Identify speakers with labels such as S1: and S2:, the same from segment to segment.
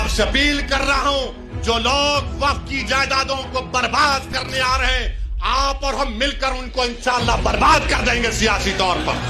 S1: आपसे अपील कर रहा हूं, जो लोग वक्फ की जायदादों को बर्बाद करने आ रहे हैं, आप और हम मिलकर उनको इंशाअल्लाह बर्बाद कर देंगे सियासी तौर पर।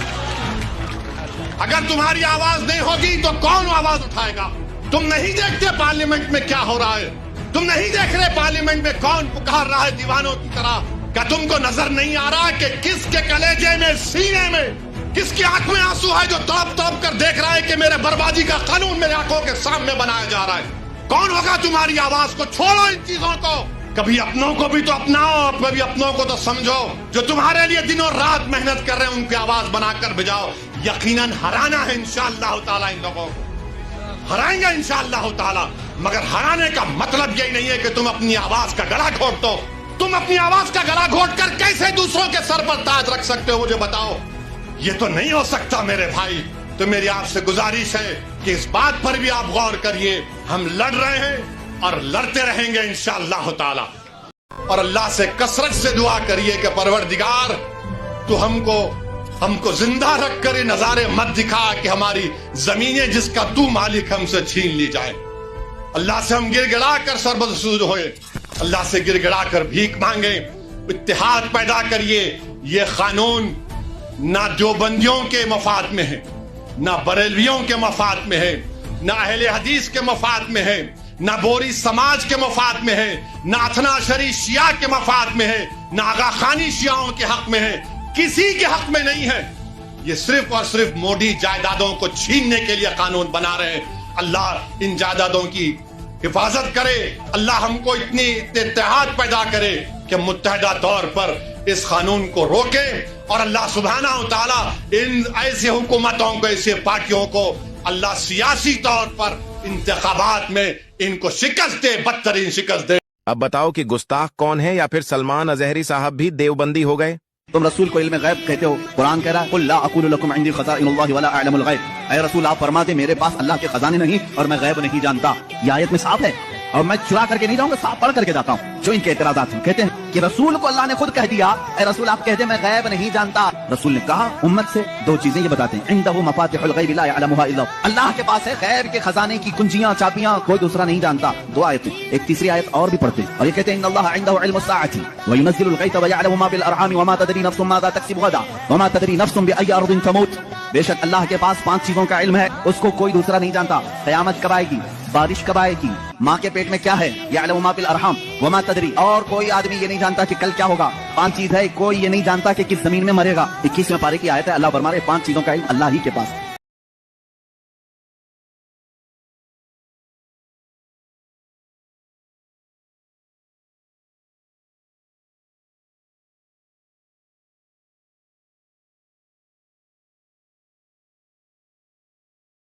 S1: अगर तुम्हारी आवाज नहीं होगी तो कौन आवाज उठाएगा? तुम नहीं देखते पार्लियामेंट में क्या हो रहा है? तुम नहीं देख रहे पार्लियामेंट में कौन पुकार रहा है दीवानों की तरह? क्या तुमको नजर नहीं आ रहा कि किसके कलेजे में, सीने में, किसकी आंख में आंसू है जो तड़प तड़प कर देख रहा है कि मेरे बर्बादी का कानून मेरे आंखों के सामने बनाया जा रहा है? कौन होगा तुम्हारी आवाज को? छोड़ो इन चीजों को। कभी अपनों को भी तो अपनाओ और कभी अपनों को तो समझो। जो तुम्हारे लिए दिनों रात मेहनत कर रहे हैं उनकी आवाज बनाकर भिजाओ। यकीनन हराना है इंशाअल्लाह ताला इन लोगों को, हराएंगे इंशाअल्लाह ताला। मगर हराने का मतलब यही नहीं है कि तुम अपनी आवाज का गला घोट दो। तुम अपनी आवाज का गला घोट कर कैसे दूसरों के सर पर ताज रख सकते हो, मुझे बताओ। ये तो नहीं हो सकता मेरे भाई। तो मेरी आपसे गुजारिश है कि इस बात पर भी आप गौर करिए। हम लड़ रहे हैं और लड़ते रहेंगे इंशाअल्लाह ताला। और अल्लाह से कसरत से दुआ करिए कि परवरदिगार तू हमको जिंदा रख कर ये नजारे मत दिखा कि हमारी जमीनें जिसका तू मालिक हमसे छीन ली जाए। अल्लाह से हम गिड़गिड़ा कर सरबसूर होए, अल्लाह से गिड़गिड़ा कर भीख मांगे। इत्तेहाद पैदा करिए। ये कानून ना देवबंदियों के मफाद में है, ना बरेलवियों के मफाद में है, ना अहले हदीस के मफाद में है, ना बोरी समाज के मफाद में है, ना अथना शरी शिया के मफाद में है, ना आगा खानी शियाओं के हक में है, किसी के हक में नहीं है। ये सिर्फ और सिर्फ मोदी जायदादों को छीनने के लिए कानून बना रहे हैं। अल्लाह इन जायदादों की हिफाजत करे। अल्लाह हमको इतनी इत्तेहाद पैदा करे कि मुत्तहदा तौर पर इस कानून को रोके। और अल्लाह सुब्हानहू व तआला इन ऐसे हुकूमतों को, ऐसे पार्टियों को अल्लाह सियासी तौर पर इंतखाबात में इनको शिकस्त दे, बदतरीन शिकस्त दे।
S2: अब बताओ कि गुस्ताख कौन है, या फिर सलमान अजहरी साहब भी देवबंदी हो गए?
S3: तुम रसूल को इल्म गैब कहते हो। कुरान कह रहा है कुल ला अक़ूलु लकुम इंदी ख़ज़ाइनुल्लाहि वला अअलमुल गैब। ऐ रसूल आप फरमाते मेरे पास अल्लाह के खजाने नहीं और मैं गैब नहीं जानता। ये आयत में साफ है और मैं चुरा करके नहीं जाऊंगा, साफ पढ़ करके जाता हूँ। जो इनके एतराज़ात हैं, कहते हैं कि रसूल को अल्लाह ने खुद कह दिया ऐ रसूल आप कहते मैं गैब नहीं जानता। रसूल ने कहा उम्मत से दो चीजें ये बताते हैं, इंदहु मफातिहुल गैब ला यअलमुहा इल्ला हु, अल्लाह के पास है गैब के खजाने की कुंजियां, चाबियां, कोई दूसरा नहीं जानता। दो आयतें, एक तीसरी आयत और भी पढ़ते हैं और ये कहते हैं इन्नल्लाह इंदहु इल्मुस साअति व युनज़्ज़िलुल गैथ व यअलमु मा फिल अरहाम व मा तदरी नफ्सुम माज़ा तक्सिबु गदा व मा तदरी नफ्सुम बिअय्यि अर्दिन तमूत। बेशक अल्लाह के पास 5 चीजों का इल्म है, उसको कोई दूसरा नहीं जानता। क़यामत कब आएगी, बारिश कब आएगी, माँ के पेट में क्या है, यअलमु मा फिल अरहाम व मा तदरी, और कोई आदमी ये नहीं जानता कि कल क्या होगा। 5 चीज है, कोई ये नहीं जानता कि किस जमीन में मरेगा। 21वें पारे की आयत है, अल्लाह फरमा रहे 5 चीजों का इल्म अल्लाह ही के पास।